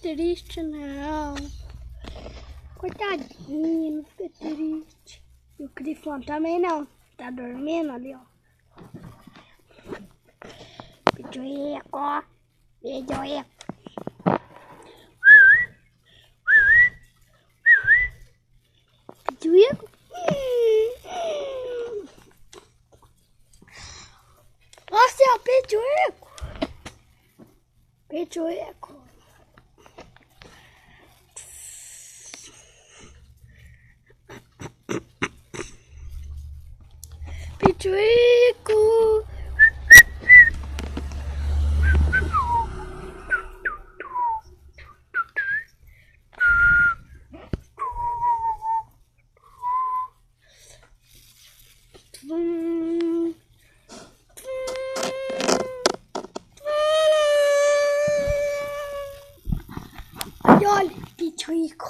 triste, não. Coitadinho, não fica triste. E o Grifão também não. Tá dormindo ali, ó. Pichuico, ó. Pichuico. Pichuico. Nossa, é o Pichuico. Pichuico. Pichuico. Olha, Pichuico.